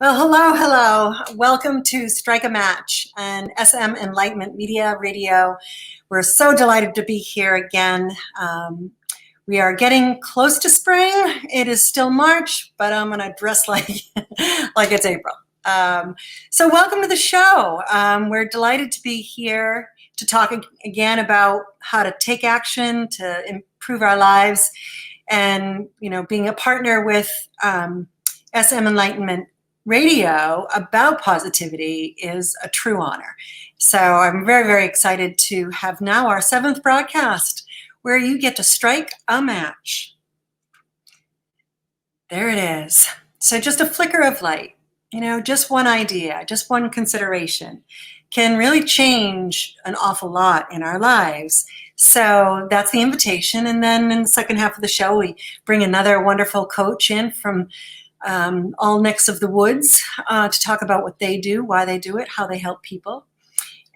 Well, hello. Welcome to Strike a Match and SM Enlightenment Media Radio. We're so delighted to be here again. We are getting close to spring. It is still March, but I'm going to dress like it's April. So welcome to the show. We're delighted to be here to talk again about how to take action to improve our lives, and being a partner with SM Enlightenment Radio about positivity is a true honor. So I'm very, very excited to have now our 7th broadcast where you get to strike a match. There it is. So just a flicker of light, just one idea, just one consideration can really change an awful lot in our lives. So that's the invitation. And then in the second half of the show, we bring another wonderful coach in from all necks of the woods to talk about what they do, why they do it, how they help people.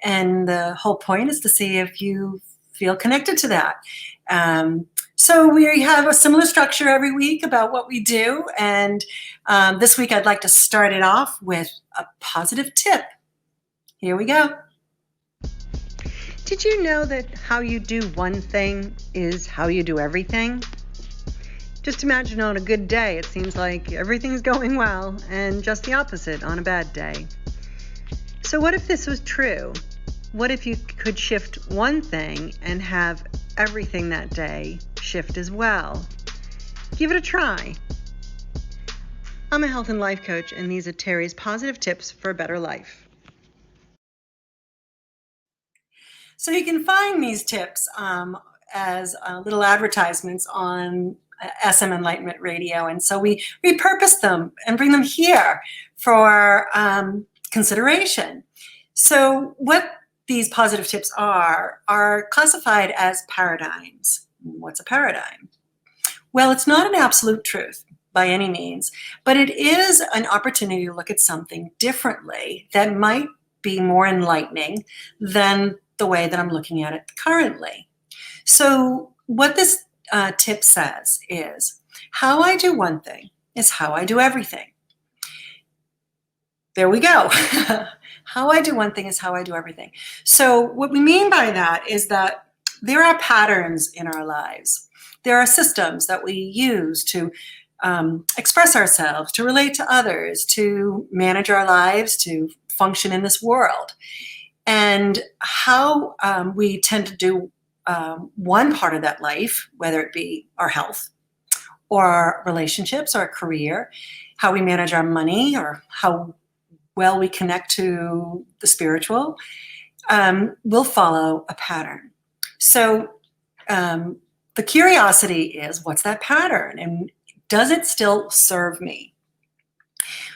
And the whole point is to see if you feel connected to that. So we have a similar structure every week about what we do. And this week I'd like to start it off with a positive tip. Here we go. Did you know that how you do one thing is how you do everything? Just imagine on a good day, it seems like everything's going well, and just the opposite on a bad day. So what if this was true? What if you could shift one thing and have everything that day shift as well? Give it a try. I'm a health and life coach, and these are Terry's positive tips for a better life. So you can find these tips as little advertisements on SM Enlightenment Radio. And so we repurpose them and bring them here for consideration. So what these positive tips are classified as paradigms. What's a paradigm? Well, it's not an absolute truth by any means, but it is an opportunity to look at something differently that might be more enlightening than the way that I'm looking at it currently. So what this tip says is, how I do one thing is how I do everything. There we go. How I do one thing is how I do everything. So what we mean by that is that there are patterns in our lives. There are systems that we use to express ourselves, to relate to others, to manage our lives, to function in this world. And how we tend to do one part of that life, whether it be our health or our relationships or our career, how we manage our money or how well we connect to the spiritual, will follow a pattern. So the curiosity is, what's that pattern? And does it still serve me?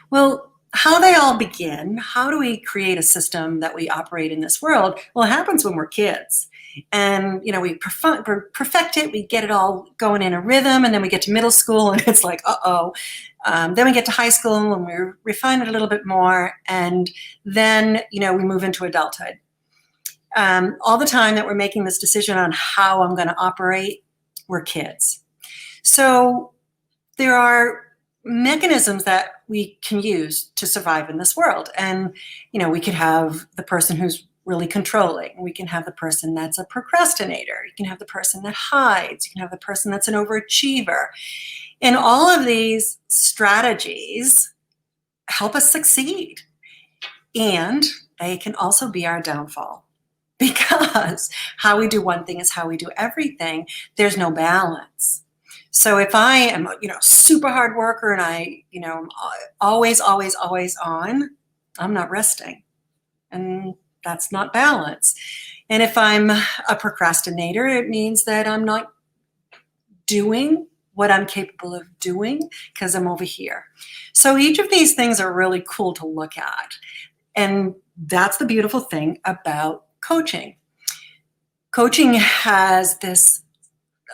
Well, how they all begin, how do we create a system that we operate in this world? Well, it happens when we're kids. And, we perfect it, we get it all going in a rhythm, and then we get to middle school and it's like, then we get to high school and we refine it a little bit more. And then, we move into adulthood. All the time that we're making this decision on how I'm going to operate, we're kids. So there are mechanisms that we can use to survive in this world. And, we could have the person who's really controlling. We can have the person that's a procrastinator. You can have the person that hides. You can have the person that's an overachiever. And all of these strategies help us succeed. And they can also be our downfall, because how we do one thing is how we do everything. There's no balance. So if I am, super hard worker and I, always on, I'm not resting. And that's not balance. And if I'm a procrastinator, it means that I'm not doing what I'm capable of doing because I'm over here. So each of these things are really cool to look at. And that's the beautiful thing about coaching. Coaching has this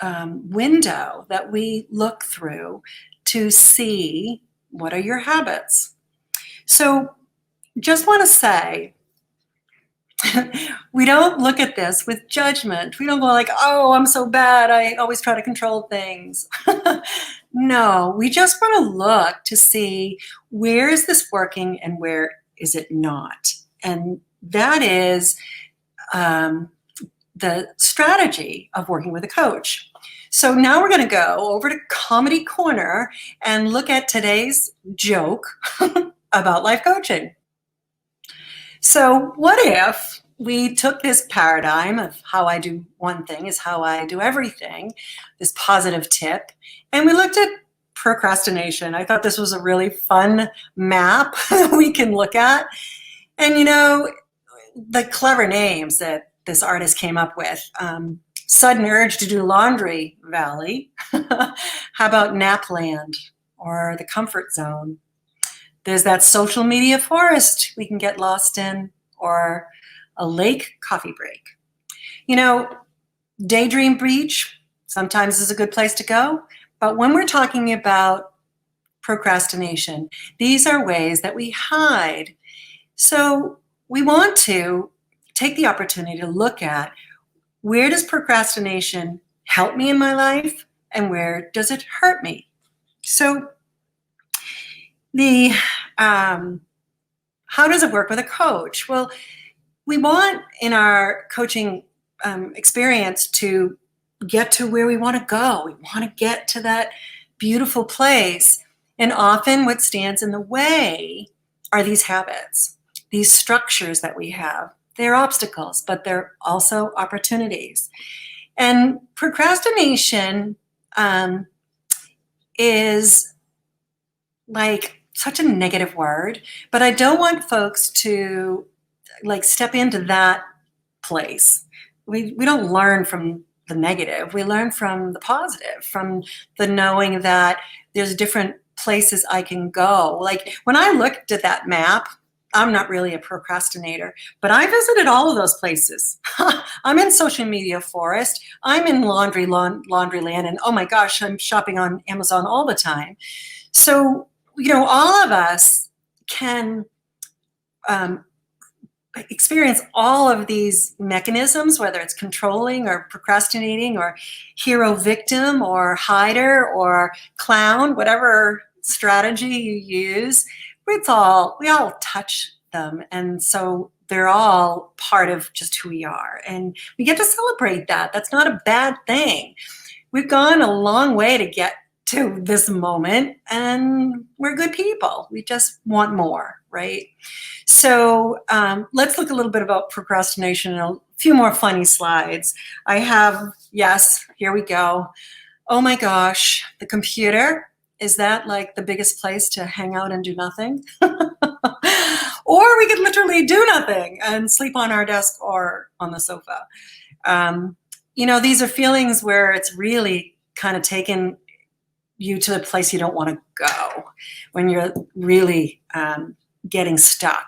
window that we look through to see what are your habits. So just want to say, we don't look at this with judgment. We don't go like, oh, I'm so bad, I always try to control things. No, we just want to look to see where is this working and where is it not. And that is the strategy of working with a coach. So now we're going to go over to Comedy Corner and look at today's joke about life coaching. So what if we took this paradigm of how I do one thing is how I do everything, this positive tip, and we looked at procrastination. I thought this was a really fun map we can look at. And the clever names that this artist came up with. Sudden urge to do laundry valley. How about Napland or the comfort zone? There's that social media forest we can get lost in, or a lake coffee break. Daydream beach sometimes is a good place to go. But when we're talking about procrastination, these are ways that we hide. So we want to take the opportunity to look at, where does procrastination help me in my life and where does it hurt me? So how does it work with a coach? Well, we want in our coaching experience to get to where we want to go. We want to get to that beautiful place. And often what stands in the way are these habits, these structures that we have. They're obstacles, but they're also opportunities. And procrastination is like such a negative word, but I don't want folks to step into that place. We don't learn from the negative. We learn from the positive, from the knowing that there's different places I can go. Like when I looked at that map, I'm not really a procrastinator, but I visited all of those places. I'm in social media forest. I'm in laundryland, and oh my gosh, I'm shopping on Amazon all the time. So, all of us can experience all of these mechanisms, whether it's controlling or procrastinating or hero victim or hider or clown, whatever strategy you use. We all touch them. And so they're all part of just who we are. And we get to celebrate that. That's not a bad thing. We've gone a long way to get to this moment, and we're good people. We just want more, right? So let's look a little bit about procrastination and a few more funny slides. I have, yes, here we go. Oh my gosh, the computer. Is that like the biggest place to hang out and do nothing? Or we could literally do nothing and sleep on our desk or on the sofa. These are feelings where it's really kind of taken you to a place you don't want to go when you're really getting stuck.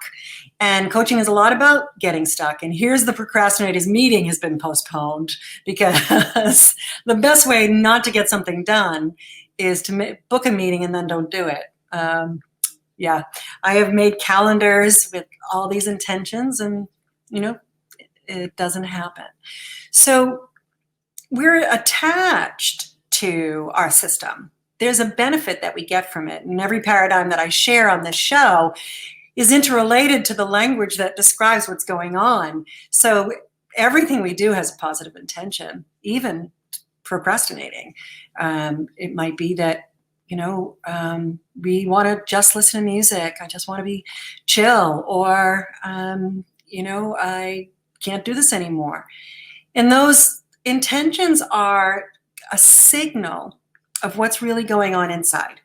And coaching is a lot about getting stuck. And here's the procrastinator's meeting has been postponed, because the best way not to get something done is to book a meeting and then don't do it. I have made calendars with all these intentions, and it doesn't happen. So we're attached to our system. There's a benefit that we get from it, and every paradigm that I share on this show is interrelated to the language that describes what's going on. So everything we do has a positive intention, even procrastinating. It might be that we want to just listen to music. I just want to be chill, or I can't do this anymore. And those intentions are a signal of what's really going on inside.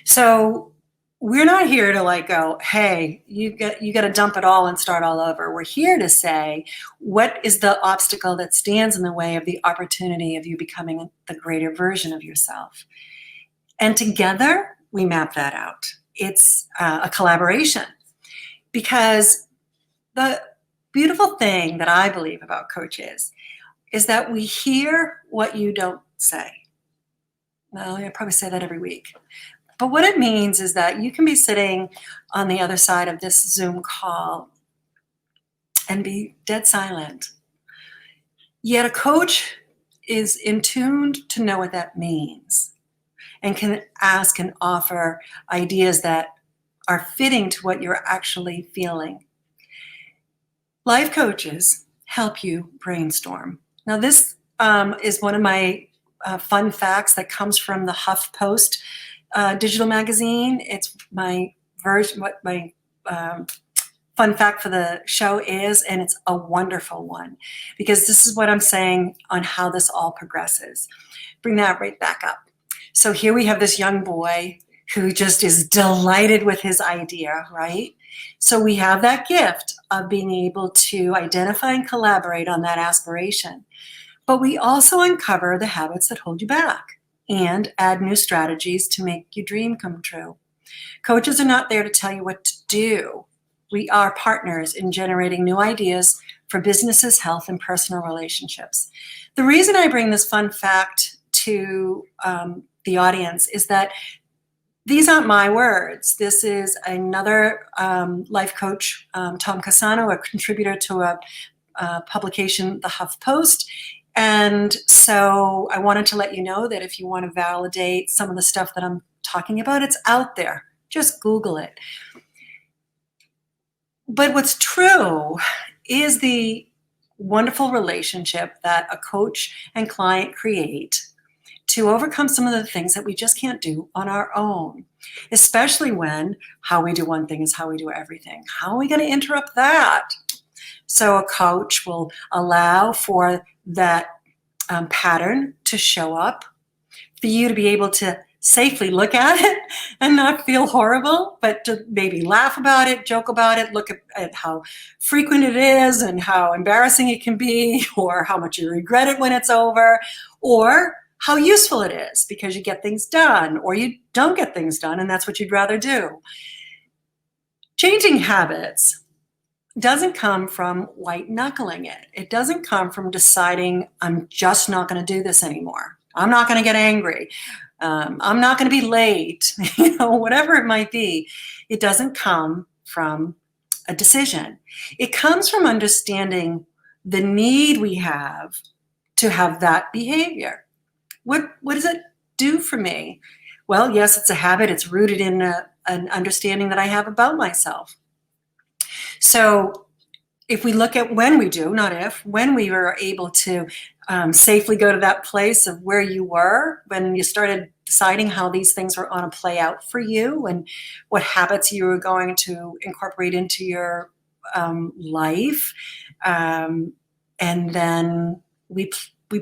So we're not here to go, hey, you got to dump it all and start all over. We're here to say, what is the obstacle that stands in the way of the opportunity of you becoming the greater version of yourself? And together, we map that out. It's a collaboration, because the beautiful thing that I believe about coaches is that we hear what you don't say. Well, I probably say that every week. But what it means is that you can be sitting on the other side of this Zoom call and be dead silent. Yet a coach is in tuned to know what that means. and can ask and offer ideas that are fitting to what you're actually feeling. Life coaches help you brainstorm. Now, this is one of my fun facts that comes from the HuffPost digital magazine. It's my version, what my fun fact for the show is, and it's a wonderful one because this is what I'm saying on how this all progresses. Bring that right back up. So here we have this young boy who just is delighted with his idea, right? So we have that gift of being able to identify and collaborate on that aspiration. But we also uncover the habits that hold you back and add new strategies to make your dream come true. Coaches are not there to tell you what to do. We are partners in generating new ideas for businesses, health, and personal relationships. The reason I bring this fun fact to the audience is that these aren't my words. This is another life coach, Tom Cassano, a contributor to a publication, the HuffPost. And so I wanted to let you know that if you want to validate some of the stuff that I'm talking about, it's out there. Just Google it. But what's true is the wonderful relationship that a coach and client create to overcome some of the things that we just can't do on our own, especially when how we do one thing is how we do everything. How are we going to interrupt that? So a coach will allow for that pattern to show up, for you to be able to safely look at it and not feel horrible, but to maybe laugh about it, joke about it, look at how frequent it is and how embarrassing it can be, or how much you regret it when it's over, or how useful it is because you get things done or you don't get things done and that's what you'd rather do. Changing habits doesn't come from white knuckling it. It doesn't come from deciding I'm just not going to do this anymore. I'm not going to get angry. I'm not going to be late, whatever it might be. It doesn't come from a decision. It comes from understanding the need we have to have that behavior. What does it do for me? Well, yes, it's a habit. It's rooted in an understanding that I have about myself. So if we look at when we do, not if, when we were able to safely go to that place of where you were, when you started deciding how these things were going to play out for you and what habits you were going to incorporate into your life. And then we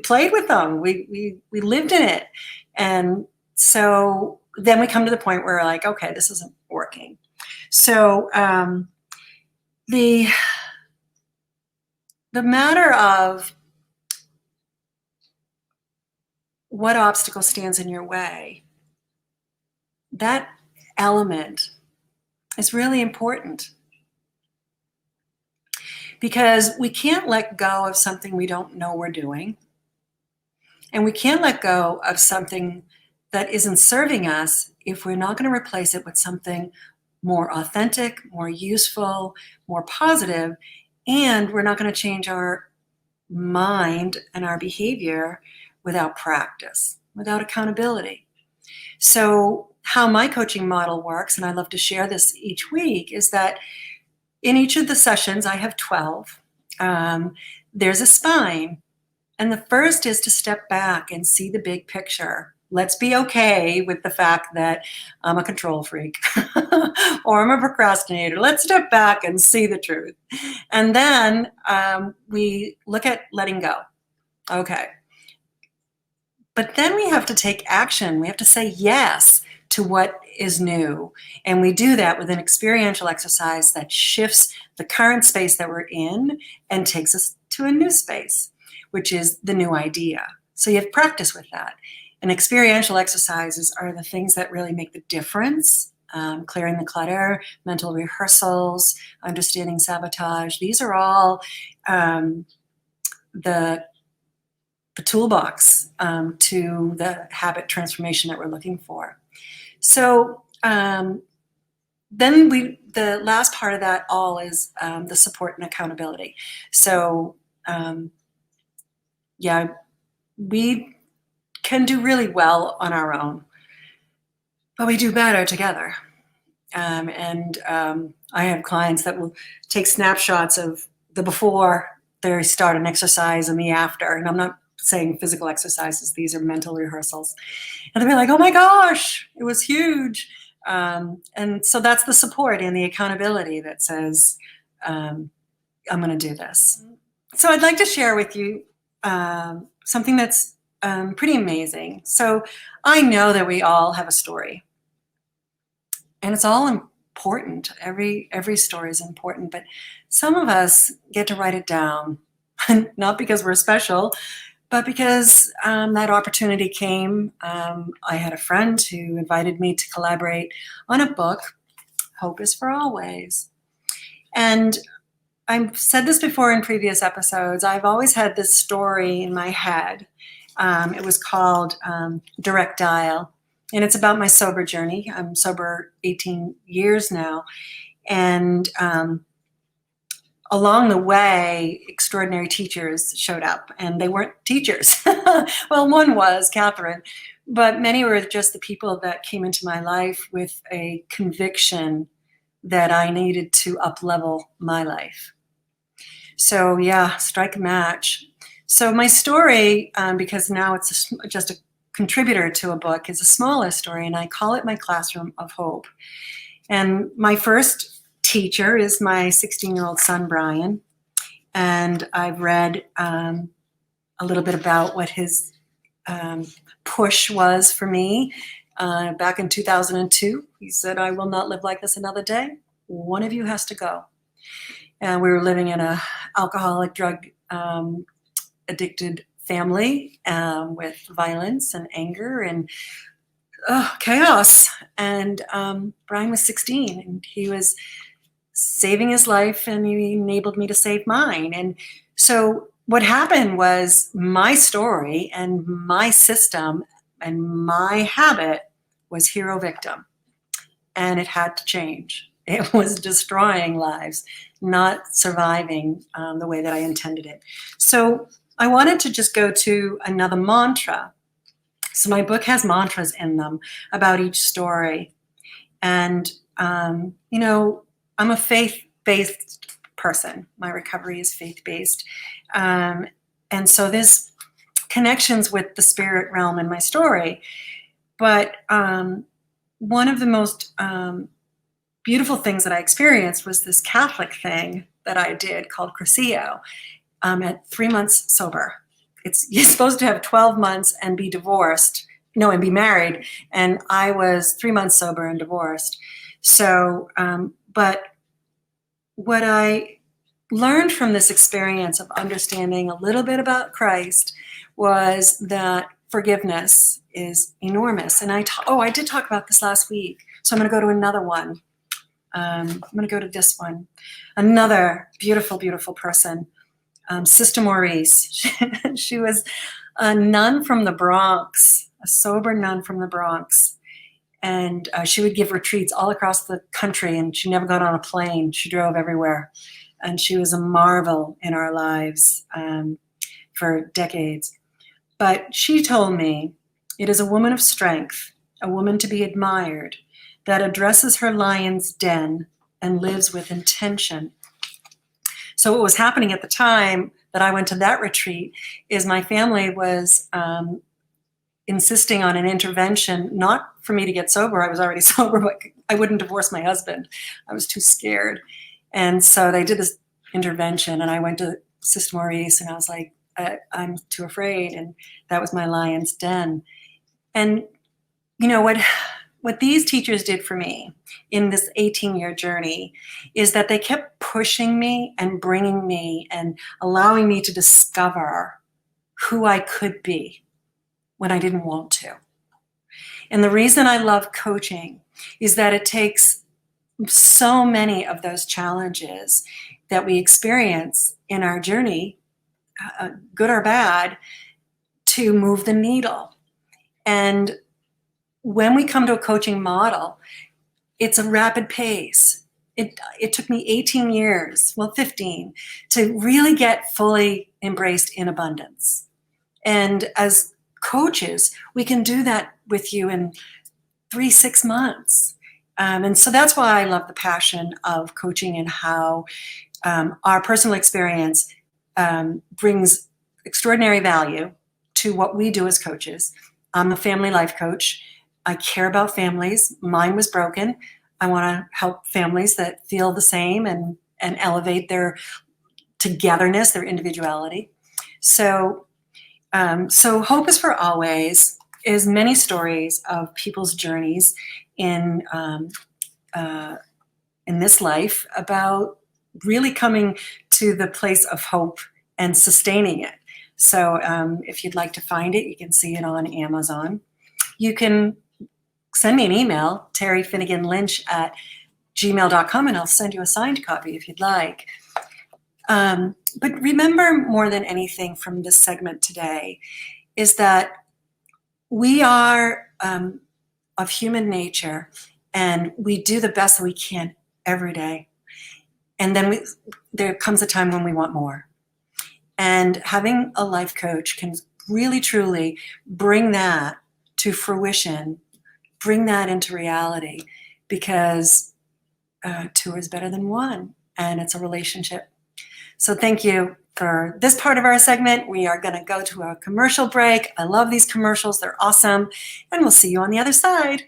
played with them. We lived in it. And so then we come to the point where we're like, okay, this isn't working. So the matter of what obstacle stands in your way, that element is really important because we can't let go of something we don't know we're doing. And we can't let go of something that isn't serving us if we're not going to replace it with something more authentic, more useful, more positive, and we're not going to change our mind and our behavior without practice, without accountability. So how my coaching model works, and I love to share this each week, is that in each of the sessions, I have 12, there's a spine. And the first is to step back and see the big picture. Let's be okay with the fact that I'm a control freak or I'm a procrastinator. Let's step back and see the truth. And then we look at letting go. Okay. But then we have to take action. We have to say yes to what is new. And we do that with an experiential exercise that shifts the current space that we're in and takes us to a new space, which is the new idea. So you have practice with that. And experiential exercises are the things that really make the difference. Clearing the clutter, mental rehearsals, understanding sabotage. These are all the toolbox to the habit transformation that we're looking for. So then the last part of that all is the support and accountability. So we can do really well on our own. but we do better together. I have clients that will take snapshots of the before they start an exercise and the after. And I'm not saying physical exercises, these are mental rehearsals. And they'll be like, oh my gosh, it was huge. And so that's the support and the accountability that says, I'm going to do this. So I'd like to share with you something that's pretty amazing. So I know that we all have a story. And it's all important. Every story is important, but some of us get to write it down, not because we're special, but because that opportunity came. I had a friend who invited me to collaborate on a book, Hope is for Always. And I've said this before in previous episodes, I've always had this story in my head. It was called Direct Dial. And it's about my sober journey. I'm sober 18 years now. And along the way, extraordinary teachers showed up. And they weren't teachers. Well, one was, Catherine. But many were just the people that came into my life with a conviction that I needed to up-level my life. So yeah, strike a match. So my story, because now it's just a contributor to a book, is a smaller story, and I call it My Classroom of Hope. And my first teacher is my 16-year-old son, Brian, and I've read a little bit about what his push was for me. Back in 2002, he said, I will not live like this another day. One of you has to go. And we were living in a alcoholic, drug addicted family with violence and anger and chaos. And Brian was 16 and he was saving his life and he enabled me to save mine. And so what happened was my story and my system and my habit was hero victim. And it had to change. It was destroying lives, not surviving the way that I intended it. So I wanted to just go to another mantra. So my book has mantras in them about each story. And, I'm a faith-based person. My recovery is faith-based. And so there's connections with the spirit realm in my story. But one of the most beautiful things that I experienced was this Catholic thing that I did called Crescio. At 3 months sober. You're supposed to have 12 months and be divorced, and be married. And I was 3 months sober and divorced. So, but what I learned from this experience of understanding a little bit about Christ was that forgiveness is enormous. And I did talk about this last week. So I'm going to go to another one. I'm going to go to this one. Another beautiful, beautiful person. Sister Maurice. She was a nun from the Bronx, a sober nun from the Bronx. And she would give retreats all across the country, and she never got on a plane. She drove everywhere. And she was a marvel in our lives for decades. But she told me, it is a woman of strength, a woman to be admired, that addresses her lion's den and lives with intention. So what was happening at the time that I went to that retreat is my family was insisting on an intervention, not for me to get sober. I was already sober, but I wouldn't divorce my husband. I was too scared. And so they did this intervention, and I went to Sister Maurice, and I was like, I'm too afraid. And that was my lion's den. And what these teachers did for me in this 18-year journey is that they kept pushing me and bringing me and allowing me to discover who I could be when I didn't want to. And the reason I love coaching is that it takes so many of those challenges that we experience in our journey, good or bad, to move the needle. And when we come to a coaching model, it's a rapid pace. It took me 18 years, 15, to really get fully embraced in abundance. And as coaches, we can do that with you in 3-6 months. And so that's why I love the passion of coaching and how our personal experience brings extraordinary value to what we do as coaches. I'm a family life coach. I care about families. Mine was broken. I want to help families that feel the same and elevate their togetherness, their individuality. So Hope is for Always is many stories of people's journeys in this life about really coming to the place of hope and sustaining it. So if you'd like to find it, you can see it on Amazon. You can send me an email, terryfinneganlynch@gmail.com, and I'll send you a signed copy if you'd like. But remember, more than anything from this segment today, is that we are of human nature, and we do the best that we can every day. And then there comes a time when we want more. And having a life coach can really, truly bring that to fruition, bring that into reality, because two is better than one, and it's a relationship. So thank you for this part of our segment. We are going to go to a commercial break. I love these commercials. They're awesome. And we'll see you on the other side.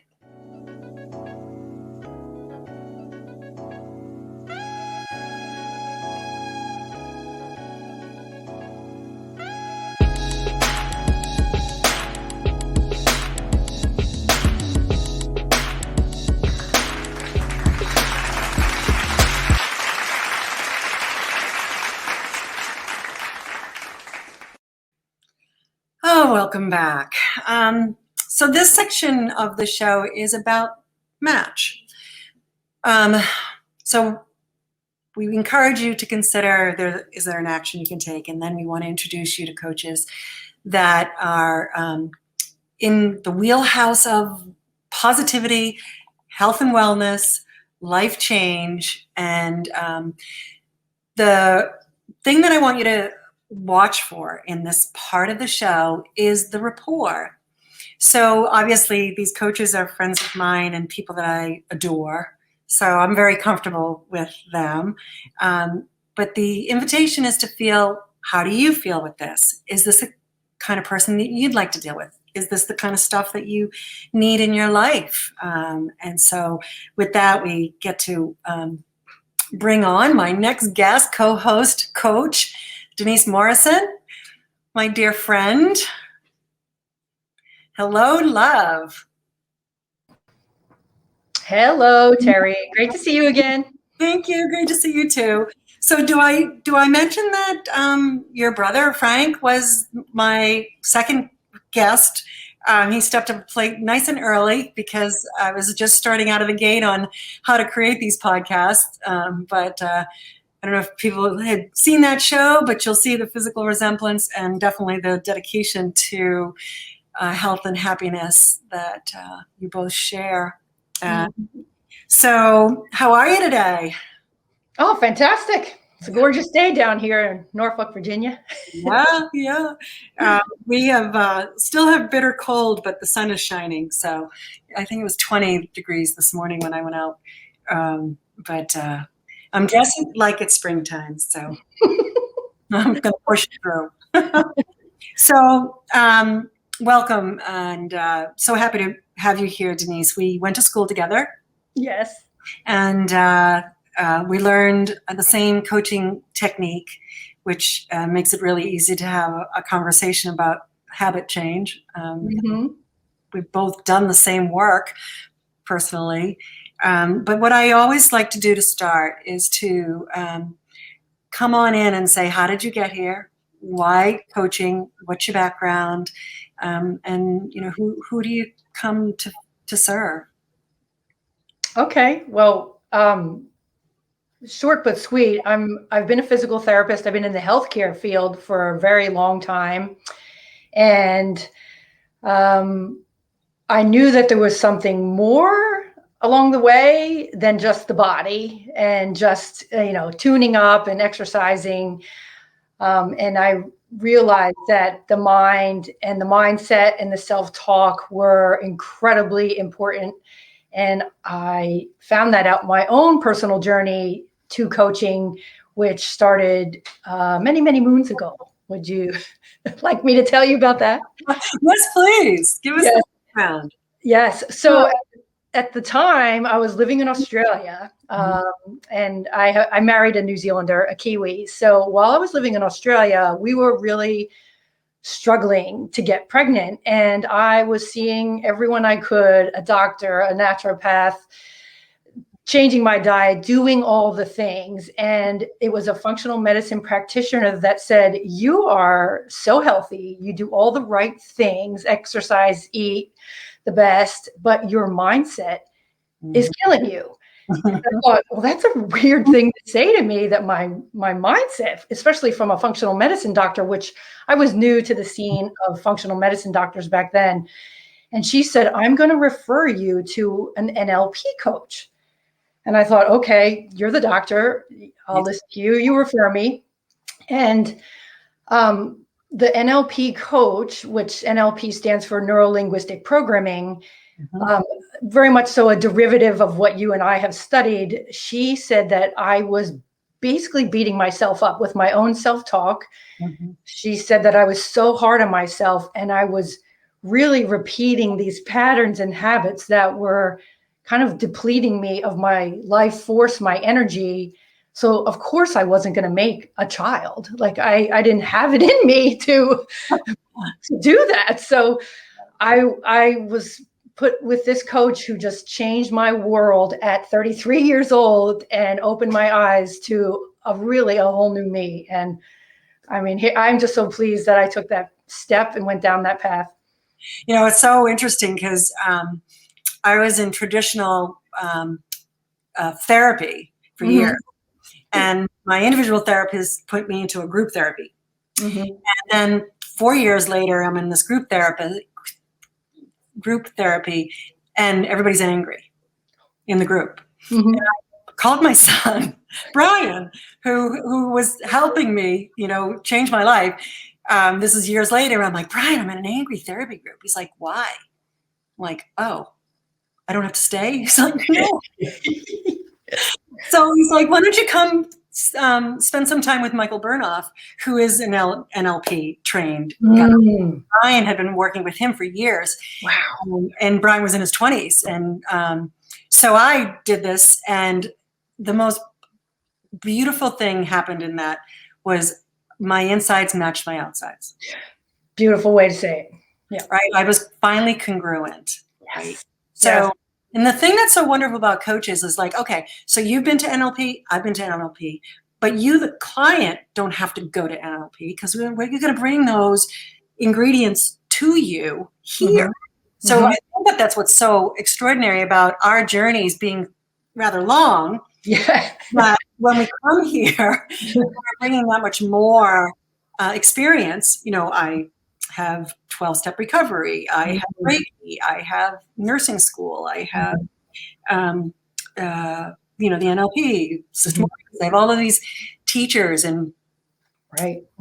Oh, welcome back. So this section of the show is about match. So we encourage you to consider, is there an action you can take? And then we want to introduce you to coaches that are in the wheelhouse of positivity, health and wellness, life change. And the thing that I want you to watch for in this part of the show is the rapport. So obviously these coaches are friends of mine and people that I adore. So I'm very comfortable with them. But the invitation is to feel, how do you feel with this? Is this the kind of person that you'd like to deal with? Is this the kind of stuff that you need in your life? And so with that, we get to bring on my next guest, co-host, coach, Denise Morrison, my dear friend. Hello, love. Hello, Terry. Great to see you again. Thank you. Great to see you too. So do I mention that your brother, Frank, was my second guest? He stepped up to plate nice and early because I was just starting out of the gate on how to create these podcasts. But I don't know if people had seen that show, but you'll see the physical resemblance and definitely the dedication to health and happiness that you both share. So how are you today? Oh, fantastic. It's a gorgeous day down here in Norfolk, Virginia. Yeah. We have still have bitter cold, but the sun is shining. So I think it was 20 degrees this morning when I went out. But I'm dressing like it's springtime, so I'm going to push it through. So welcome, and so happy to have you here, Denise. We went to school together. Yes. And we learned the same coaching technique, which makes it really easy to have a conversation about habit change. We've both done the same work personally. But what I always like to do to start is to come on in and say, how did you get here? Why coaching? What's your background? And who do you come to serve? Okay. Well, short but sweet. I've been a physical therapist. I've been in the healthcare field for a very long time, and I knew that there was something more along the way than just the body and just tuning up and exercising. And I realized that the mind and the mindset and the self-talk were incredibly important. And I found that out in my own personal journey to coaching, which started many, many moons ago. Would you like me to tell you about that? Yes, please. Give us Yes. the background. Yes. So at the time, I was living in Australia, and I married a New Zealander, a Kiwi. So while I was living in Australia, we were really struggling to get pregnant. And I was seeing everyone I could, a doctor, a naturopath, changing my diet, doing all the things. And it was a functional medicine practitioner that said, you are so healthy. You do all the right things, exercise, eat the best, but your mindset is killing you. And I thought, well, that's a weird thing to say to me, that my mindset, especially from a functional medicine doctor, which I was new to the scene of functional medicine doctors back then. And she said, I'm going to refer you to an NLP coach. And I thought, okay, you're the doctor. I'll listen to you. You refer me. And the NLP coach, which NLP stands for neuro-linguistic programming, very much so a derivative of what you and I have studied. She said that I was basically beating myself up with my own self-talk. She said that I was so hard on myself, and I was really repeating these patterns and habits that were kind of depleting me of my life force, my energy. So of course I wasn't going to make a child. Like I didn't have it in me to do that. So I was put with this coach who just changed my world at 33 years old and opened my eyes to a whole new me. And I mean, I'm just so pleased that I took that step and went down that path. You know, it's so interesting because I was in traditional therapy for years, and my individual therapist put me into a group therapy. And then 4 years later, I'm in this group therapy, and everybody's angry in the group. And I called my son, Brian, who was helping me, you know, change my life. This is years later. I'm like, Brian, I'm in an angry therapy group. He's like, why? I'm like, oh, I don't have to stay? He's like, no. So he's like, why don't you come spend some time with Michael Burnoff, who is an NLP trained guy. Brian had been working with him for years. Wow. And Brian was in his 20s. And so I did this, and the most beautiful thing happened in that was my insides matched my outsides. Beautiful way to say it. Yeah. Right. I was finally congruent. Yes. Right. So, and the thing that's so wonderful about coaches is like, okay, so you've been to NLP, I've been to NLP, but you, the client, don't have to go to NLP, because we're going to bring those ingredients to you here. So I think that that's what's so extraordinary about our journeys being rather long. Yeah. But when we come here, we're bringing that much more experience. You know, I have 12-step recovery. I have Reiki. I have nursing school. I have, you know, the NLP system. I have all of these teachers, and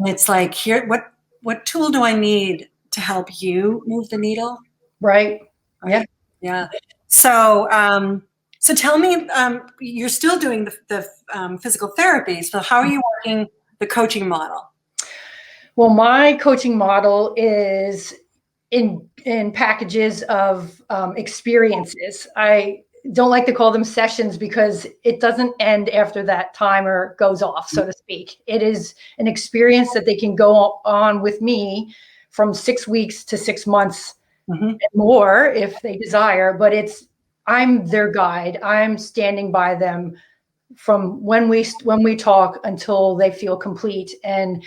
it's like, here, what tool do I need to help you move the needle? Right. Yeah. Yeah. So, so tell me, you're still doing the physical therapy. So how are you working the coaching model? Well, my coaching model is in packages of experiences. I don't like to call them sessions because it doesn't end after that timer goes off, so to speak. It is an experience that they can go on with me from 6 weeks to 6 months and more if they desire. But I'm their guide. I'm standing by them from when we talk until they feel complete. And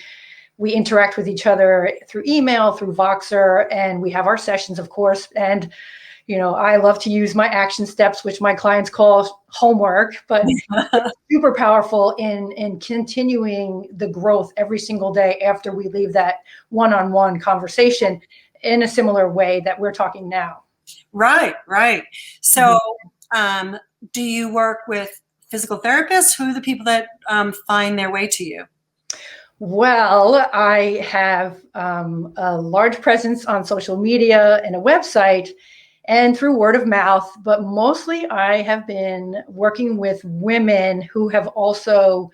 we interact with each other through email, through Voxer, and we have our sessions, of course. And, you know, I love to use my action steps, which my clients call homework, but it's super powerful in continuing the growth every single day after we leave that one-on-one conversation in a similar way that we're talking now. Right, right. So do you work with physical therapists? Who are the people that find their way to you? Well, I have a large presence on social media and a website and through word of mouth, but mostly I have been working with women who have also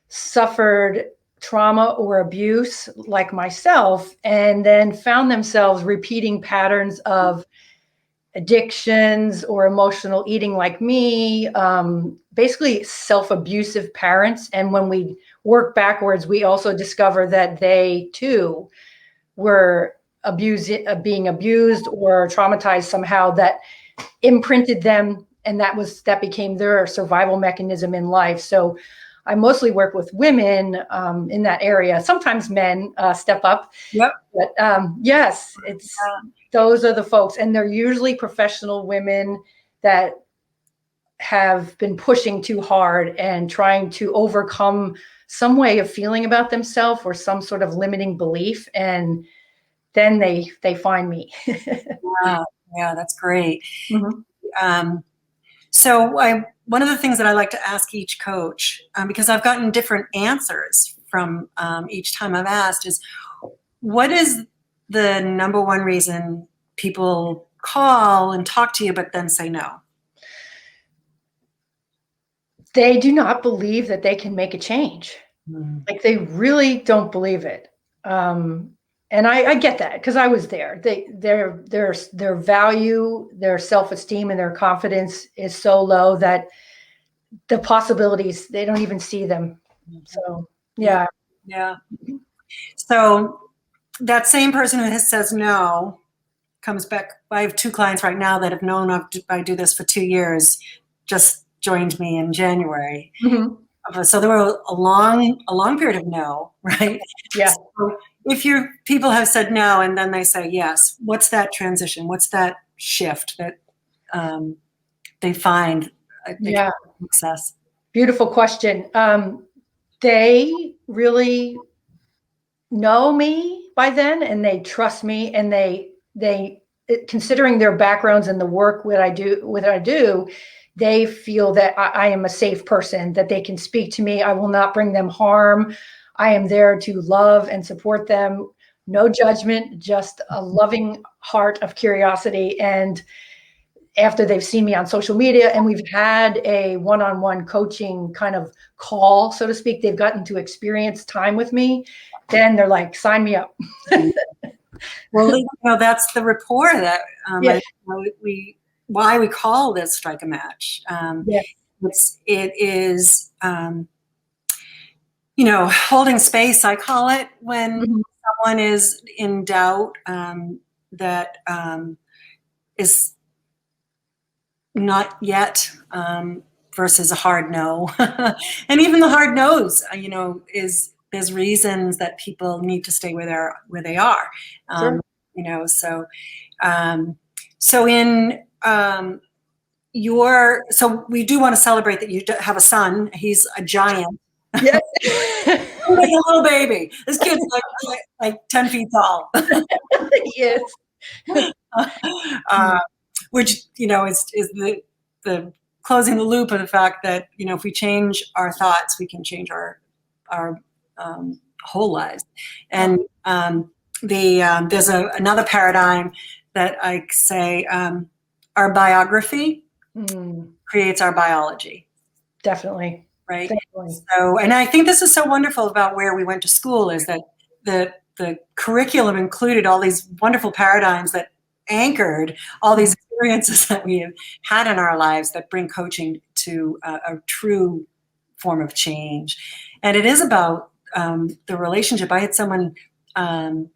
suffered trauma or abuse like myself, and then found themselves repeating patterns of addictions or emotional eating like me, basically self-abusive parents. And when we work backwards, we also discover that they too were being abused or traumatized somehow, that imprinted them, and that became their survival mechanism in life. So I mostly work with women in that area. Sometimes men step up. Yep. But yes, it's those are the folks, and they're usually professional women that have been pushing too hard and trying to overcome some way of feeling about themselves or some sort of limiting belief, and then they find me. Yeah, that's great. Mhm. So one of the things that I like to ask each coach, because I've gotten different answers from each time I've asked, is what is the number one reason people call and talk to you but then say no? They do not believe that they can make a change. Like they really don't believe it. And I get that because I was there. Their value, their self-esteem, and their confidence is so low that the possibilities, they don't even see them. So yeah. Yeah. So that same person who says no comes back. I have two clients right now that have known I do this for 2 years, just joined me in January. Mhm. So there were a long period of no, right? Yeah. So if your people have said no and then they say yes, what's that transition? What's that shift that they find Yeah. success? Beautiful question. They really know me by then, and they trust me, and they considering their backgrounds and the work what I do, they feel that I am a safe person, that they can speak to me. I will not bring them harm. I am there to love and support them. No judgment, just a loving heart of curiosity. And after they've seen me on social media and we've had a one-on-one coaching kind of call, so to speak, they've gotten to experience time with me, then they're like, sign me up. Well, that's the rapport that Yeah. why we call this Strike a Match. Yeah. It is holding space. I call it when Mhm. someone is in doubt, that is not yet, versus a hard no. And even the hard no's, there's reasons that people need to stay where they are. Sure. So so in so we do want to celebrate that you have a son. He's a giant. Yes. Like a little baby. This kid's like 10 feet tall. Yes. uh, which is the closing the loop of the fact that if we change our thoughts, we can change our whole lives. And there's another paradigm that I say, our biography creates our biology. Definitely. Right. Definitely. So, and I think this is so wonderful about where we went to school is that the curriculum included all these wonderful paradigms that anchored all these experiences that we have had in our lives that bring coaching to a true form of change. And it is about the relationship. I had someone, and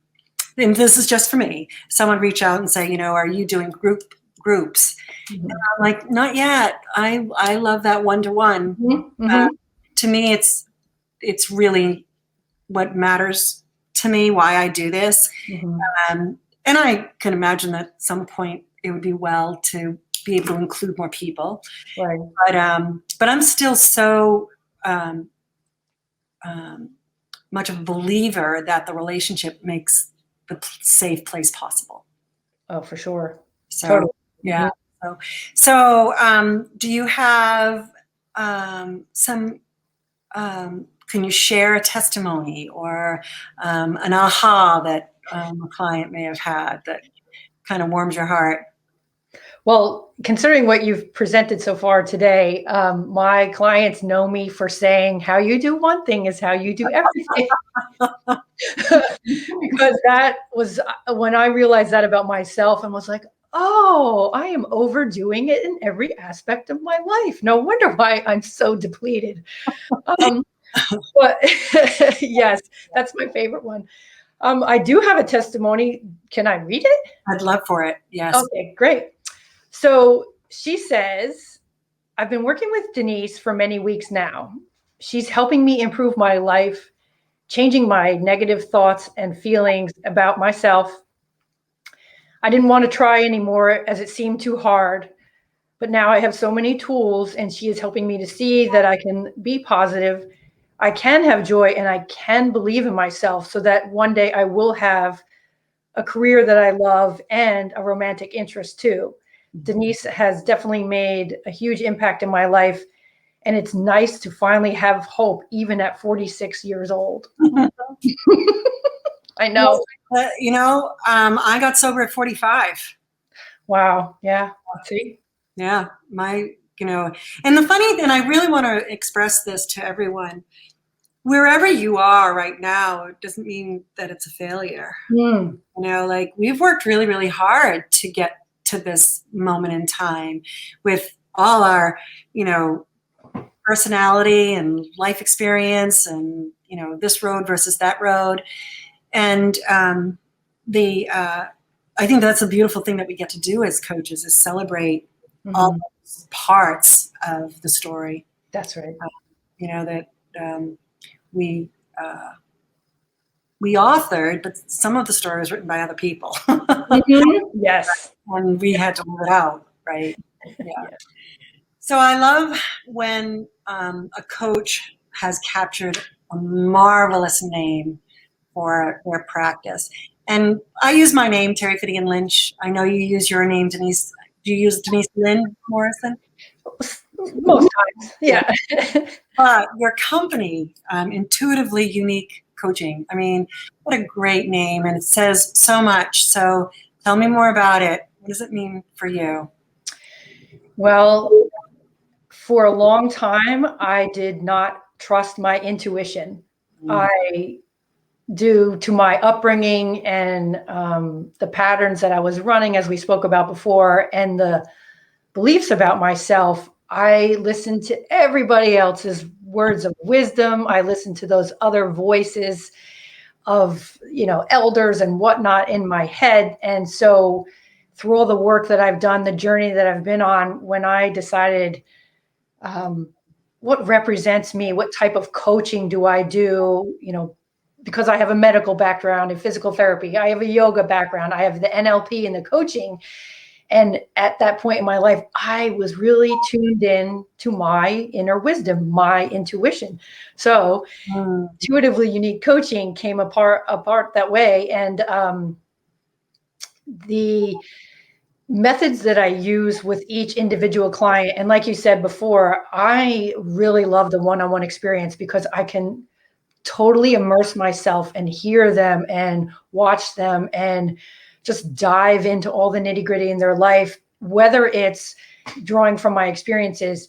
this is just for me, someone reach out and say, are you doing groups? Mhm. And I'm like, not yet. I love that one-to-one. Mhm. To me, it's really what matters to me, why I do this. Mhm. And I can imagine that at some point it would be well to be able to include more people. Right. But I'm still so much of a believer that the relationship makes the safe place possible. Oh, for sure. So, Totally. yeah. So do you have some can you share a testimony or an aha that a client may have had that kind of warms your heart? Well, considering what you've presented so far today, my clients know me for saying, how you do one thing is how you do everything. Because that was when I realized that about myself and was like, oh, I am overdoing it in every aspect of my life. No wonder why I'm so depleted. But yes, that's my favorite one. I do have a testimony. Can I read it? I'd love for it. Yes. Okay, great. So she says, I've been working with Denise for many weeks now. She's helping me improve my life, changing my negative thoughts and feelings about myself. I didn't want to try anymore as it seemed too hard, but now I have so many tools and she is helping me to see that I can be positive, I can have joy, and I can believe in myself so that one day I will have a career that I love and a romantic interest too. Denise has definitely made a huge impact in my life, and it's nice to finally have hope even at 46 years old. I know. I got sober at 45. Wow. Yeah. See? Yeah. And the funny thing, I really want to express this to everyone. Wherever you are right now, it doesn't mean that it's a failure. We've worked really, really hard to get to this moment in time with all our, personality and life experience and, this road versus that road. And I think that's a beautiful thing that we get to do as coaches is celebrate all those parts of the story. That's right. We authored, but some of the story was written by other people. Yes. And we had to live it out, right? Yeah. So I love when a coach has captured a marvelous name for their practice. And I use my name, Terry Finnegan Lynch. I know you use your name, Denise. Do you use Denise Morrison? Most times, yeah. But your company, Intuitively Unique Coaching. I mean, what a great name, and it says so much. So tell me more about it. What does it mean for you? Well, for a long time, I did not trust my intuition. Due to my upbringing and the patterns that I was running, as we spoke about before, and the beliefs about myself, I listened to everybody else's words of wisdom. I listened to those other voices of, elders and whatnot in my head. And so through all the work that I've done, the journey that I've been on, when I decided what represents me, what type of coaching do I do, because I have a medical background in physical therapy, I have a yoga background, I have the NLP and the coaching. And at that point in my life, I was really tuned in to my inner wisdom, my intuition. So Intuitively Unique Coaching came apart that way. And the methods that I use with each individual client, and like you said before, I really love the one-on-one experience because I can totally immerse myself and hear them and watch them and just dive into all the nitty-gritty in their life, whether it's drawing from my experiences,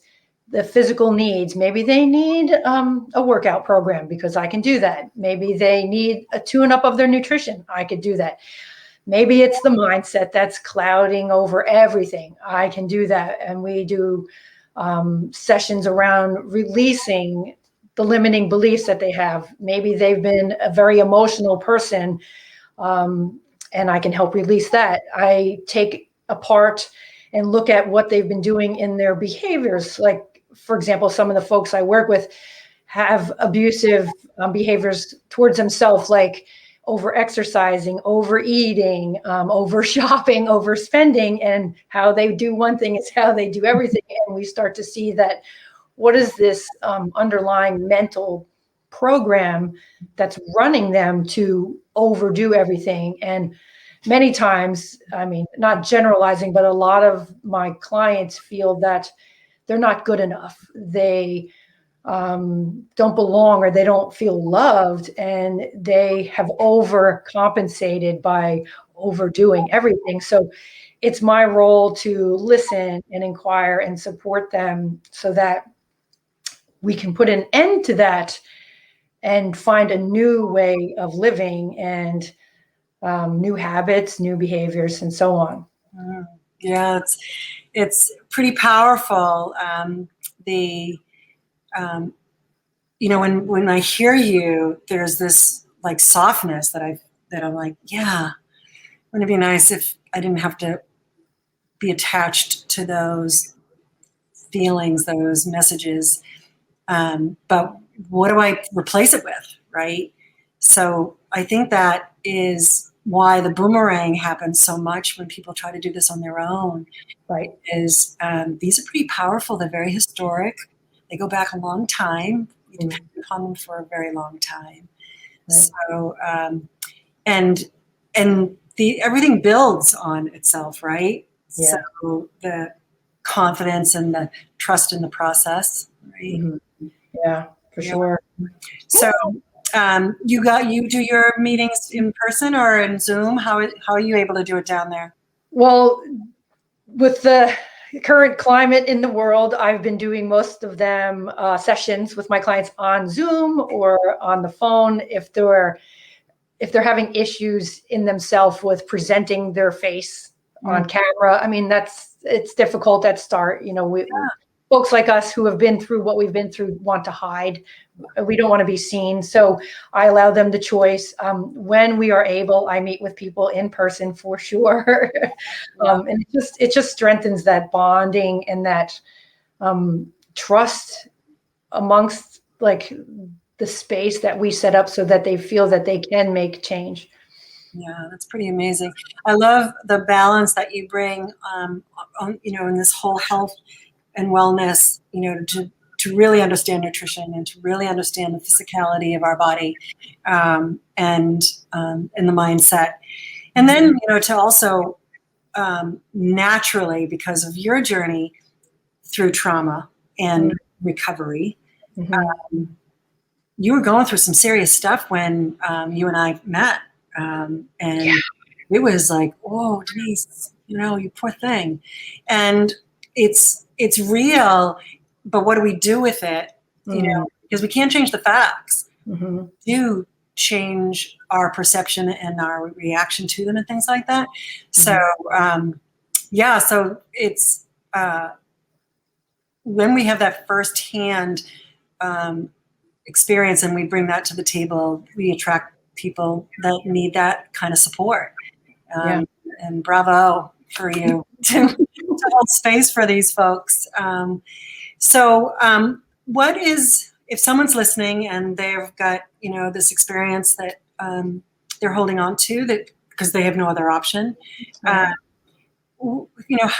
the physical needs. Maybe they need a workout program because I can do that. Maybe they need a tune-up of their nutrition. I could do that. Maybe it's the mindset that's clouding over everything. I can do that. And we do sessions around releasing the limiting beliefs that they have. Maybe they've been a very emotional person, and I can help release that. I take apart and look at what they've been doing in their behaviors. Like, for example, some of the folks I work with have abusive behaviors towards themselves, like over exercising, overeating, over shopping, overspending, and how they do one thing is how they do everything. And we start to see that what is this underlying mental program that's running them to overdo everything. And many times, I mean, not generalizing, but a lot of my clients feel that they're not good enough. They don't belong or they don't feel loved, and they have overcompensated by overdoing everything. So it's my role to listen and inquire and support them so that we can put an end to that and find a new way of living and new habits, new behaviors, and so on. Yeah, it's pretty powerful. The when I hear you, there's this like softness that I'm like, yeah, wouldn't it be nice if I didn't have to be attached to those feelings, those messages. But what do I replace it with, right? So I think that is why the boomerang happens so much when people try to do this on their own, right? Is these are pretty powerful. They're very historic. They go back a long time. We depend upon them for a very long time. Right. So and everything builds on itself, right? Yeah. So the confidence and the trust in the process, right? Mm-hmm. Yeah, for sure. So you do your meetings in person or in Zoom? How are you able to do it down there? Well, with the current climate in the world, I've been doing most of them sessions with my clients on Zoom or on the phone if they're having issues in themselves with presenting their face on camera. I mean, it's difficult at start. Folks like us who have been through what we've been through want to hide. We don't want to be seen. So I allow them the choice. When we are able, I meet with people in person for sure. And it just strengthens that bonding and that trust amongst like the space that we set up so that they feel that they can make change. Yeah, that's pretty amazing. I love the balance that you bring, in this whole health and wellness, to really understand nutrition and to really understand the physicality of our body, and the mindset. And then, to also naturally, because of your journey through trauma and recovery, you were going through some serious stuff when you and I met. It was like, oh, Denise, you poor thing. And it's real, but what do we do with it? Because we can't change the facts. We do change our perception and our reaction to them and things like that. So, so it's when we have that firsthand experience and we bring that to the table, we attract people that need that kind of support. And bravo for you to hold space for these folks. What is, if someone's listening and they've got, this experience that they're holding on to that because they have no other option, how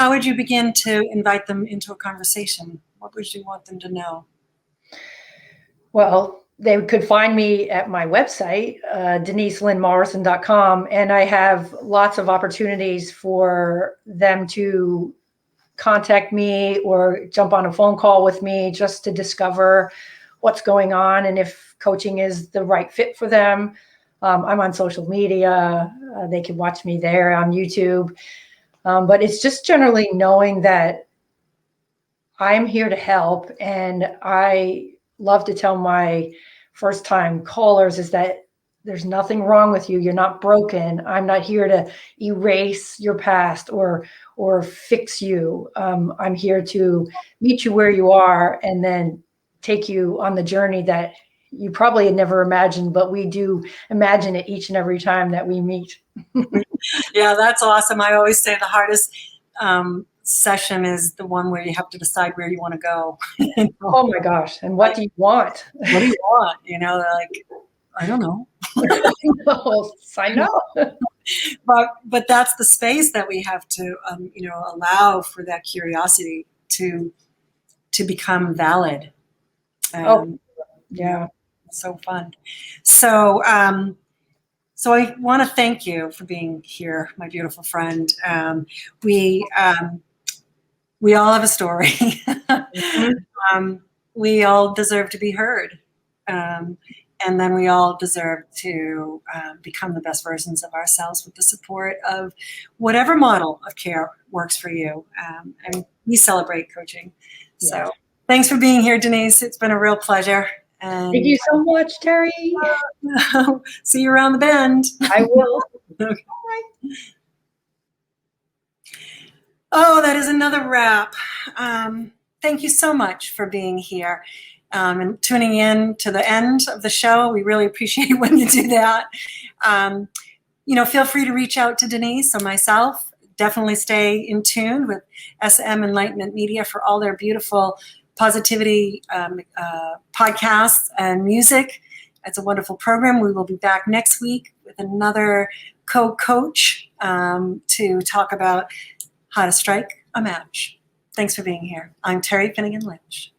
would you begin to invite them into a conversation? What would you want them to know? Well, they could find me at my website, DeniseLynnMorrison.com, and I have lots of opportunities for them to contact me or jump on a phone call with me just to discover what's going on and if coaching is the right fit for them. I'm on social media. They can watch me there on YouTube. But it's just generally knowing that I'm here to help, and I love to tell my first-time callers is that there's nothing wrong with you. You're not broken. I'm not here to erase your past or fix you. I'm here to meet you where you are and then take you on the journey that you probably had never imagined, but we do imagine it each and every time that we meet. Yeah, that's awesome. I always say the hardest session is the one where you have to decide where you want to go. Oh my gosh. And what do you want? What do you want? Like, I don't know. I know. But that's the space that we have to, allow for that curiosity to become valid. Yeah. So fun. So I want to thank you for being here, my beautiful friend. We all have a story. we all deserve to be heard. And then we all deserve to become the best versions of ourselves with the support of whatever model of care works for you. And we celebrate coaching. So Yes. thanks for being here, Denise. It's been a real pleasure. And Thank you so much, Terry. see you around the bend. I will. Okay. Oh, that is another wrap. Thank you so much for being here and tuning in to the end of the show. We really appreciate when you do that. Feel free to reach out to Denise or myself. Definitely stay in tune with SM Enlightenment Media for all their beautiful positivity podcasts and music. It's a wonderful program. We will be back next week with another co-coach to talk about how to strike a match. Thanks for being here. I'm Terry Finnegan Lynch.